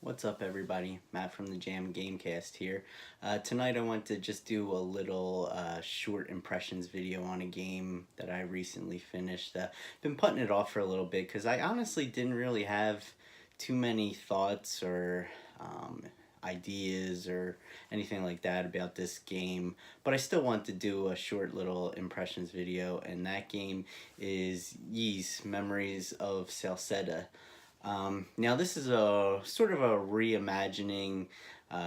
What's up, everybody? Matt from the Jam Gamecast here. Tonight I want to just do a little short impressions video on a game that I recently finished. Been putting it off for a little bit because I honestly didn't really have too many thoughts or ideas or anything like that about this game, but I still want to do a short little impressions video, and that game is Ys Memories of Celceta. Now this is a sort of a reimagining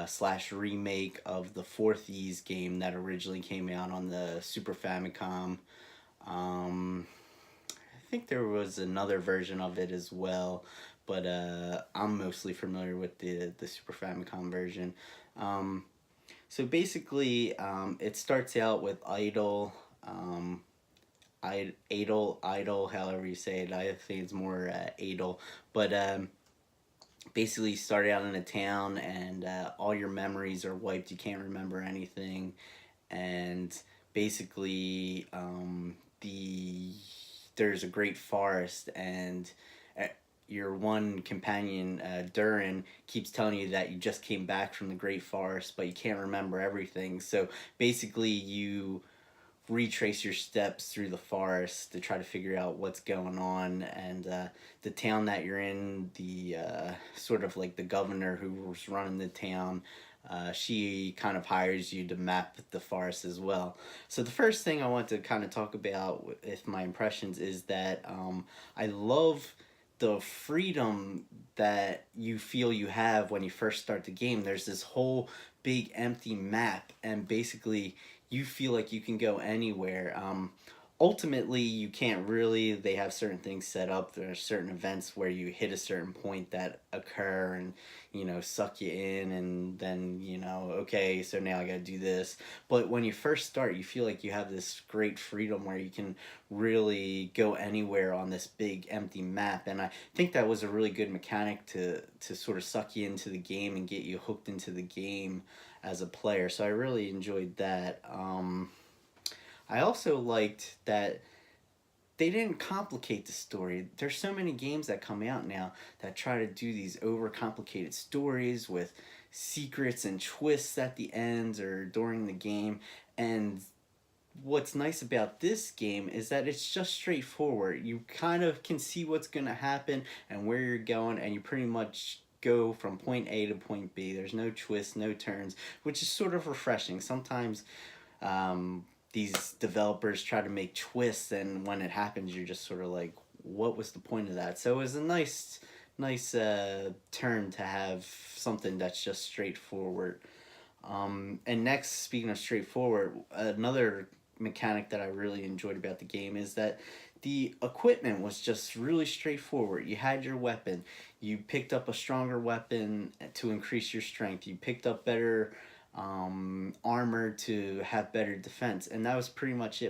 slash remake of the fourth Ys game that originally came out on the Super Famicom. I think there was another version of it as well, but I'm mostly familiar with the Super Famicom version. Um, so basically, it starts out with Idle. Idle, however you say it. I think it's more Idle, but basically you start out in a town and all your memories are wiped. You can't remember anything, and basically there's a great forest, and uh, your one companion, Durin, keeps telling you that you just came back from the great forest, but you can't remember everything. So basically you retrace your steps through the forest to try to figure out what's going on, and the town that you're in, the sort of like the governor who's running the town, she kind of hires you to map the forest as well. So the first thing I want to kind of talk about with my impressions is that I love the freedom that you feel you have when you first start the game. There's this whole big empty map, and basically you feel like you can go anywhere. Ultimately, you can't really. They have certain things set up. There are certain events where you hit a certain point that occur and, suck you in, and then, okay, so now I gotta do this. But when you first start, you feel like you have this great freedom where you can really go anywhere on this big empty map. And I think that was a really good mechanic to sort of suck you into the game and get you hooked into the game as a player. So I really enjoyed that. I also liked that they didn't complicate the story. There's so many games that come out now that try to do these overcomplicated stories with secrets and twists at the end or during the game. And what's nice about this game is that it's just straightforward. You kind of can see what's going to happen and where you're going, and you pretty much go from point A to point B. There's no twists, no turns, which is sort of refreshing. Sometimes um, these developers try to make twists, and when it happens, you're just sort of like, what was the point of that? So it was a nice turn to have something that's just straightforward. And next, speaking of straightforward, another mechanic that I really enjoyed about the game is that the equipment was just really straightforward. You had your weapon, you picked up a stronger weapon to increase your strength, you picked up better armor to have better defense, and that was pretty much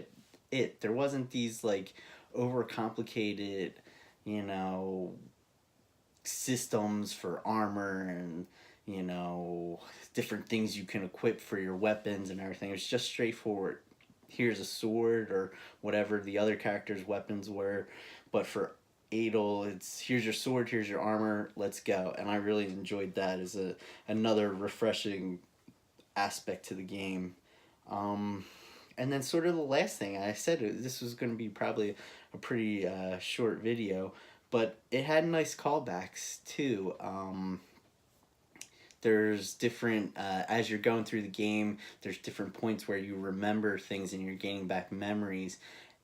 it. There wasn't these like overcomplicated, you know, systems for armor and, different things you can equip for your weapons and everything. It's just straightforward. Here's a sword or whatever the other character's weapons were, but for Adel, it's here's your sword, here's your armor, let's go. And I really enjoyed that as another refreshing aspect to the game. And then sort of the last thing I said, this was going to be probably a pretty short video, but it had nice callbacks too. There's different as you're going through the game, there's different points where you remember things and you're gaining back memories,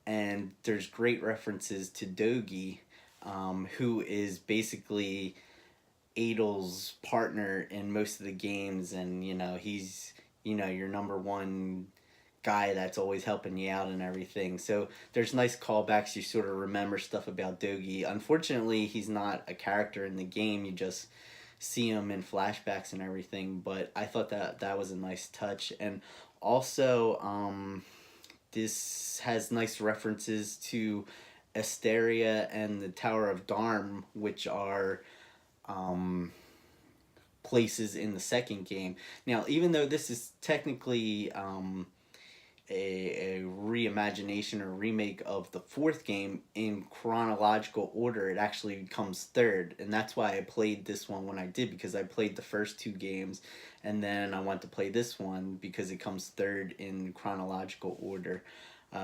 and there's great references to Dogi, who is basically Adel's partner in most of the games, and he's your number one guy that's always helping you out and everything. So there's nice callbacks. You sort of remember stuff about Dogi. Unfortunately, he's not a character in the game. You just see him in flashbacks and everything. But I thought that was a nice touch. And also, this has nice references to Asteria and the Tower of Darm, which are places in the second game. Now, even though this is technically a reimagination or remake of the fourth game in chronological order. It actually comes third, and that's why I played this one when I did, because I played the first two games and then I went to play this one because it comes third in chronological order.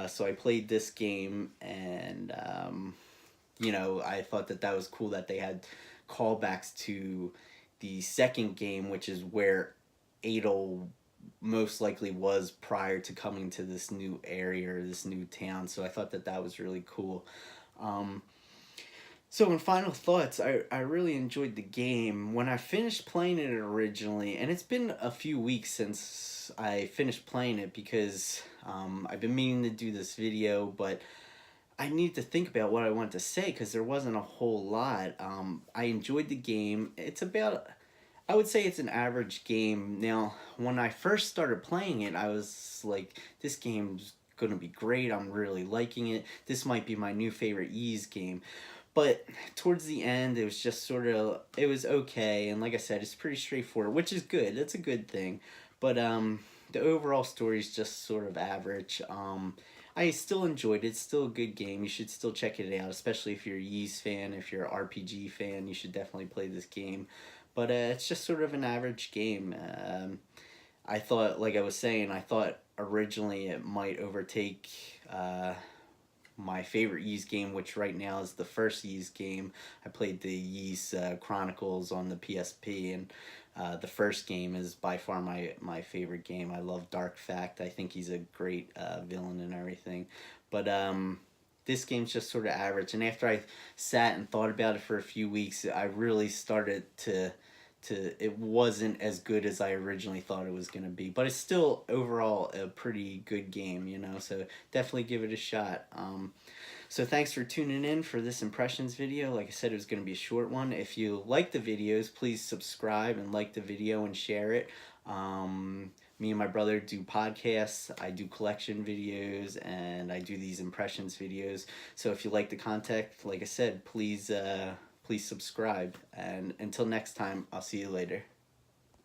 So I played this game, and I thought that that was cool that they had callbacks to the second game, which is where Adel most likely was prior to coming to this new area or this new town. So I thought that that was really cool. Um, so in final thoughts, I really enjoyed the game. When I finished playing it originally, and it's been a few weeks since I finished playing it, because I've been meaning to do this video, but I need to think about what I want to say because there wasn't a whole lot. I enjoyed the game. It's about, I would say it's an average game. Now, when I first started playing it, I was like, this game's gonna be great. I'm really liking it. This might be my new favorite Ys game. But towards the end, it was just sort of, it was okay. And like I said, it's pretty straightforward, which is good. That's a good thing. But the overall story is just sort of average. I still enjoyed it. It's still a good game. You should still check it out, especially if you're a Ys fan. If you're an RPG fan, you should definitely play this game. But it's just sort of an average game. I thought, like I was saying, I thought originally it might overtake my favorite Ys game, which right now is the first Ys game. I played the Ys Chronicles on the PSP, and the first game is by far my favorite game. I love Dark Fact. I think he's a great villain and everything. But this game's just sort of average. And after I sat and thought about it for a few weeks, I really started to it wasn't as good as I originally thought it was going to be, but it's still overall a pretty good game, so definitely give it a shot. So thanks for tuning in for this impressions video. Like I said, it was going to be a short one. If you like the videos, please subscribe and like the video and share it. Me and my brother do podcasts, I do collection videos, and I do these impressions videos. So if you like the content, like I said, please subscribe. And until next time, I'll see you later.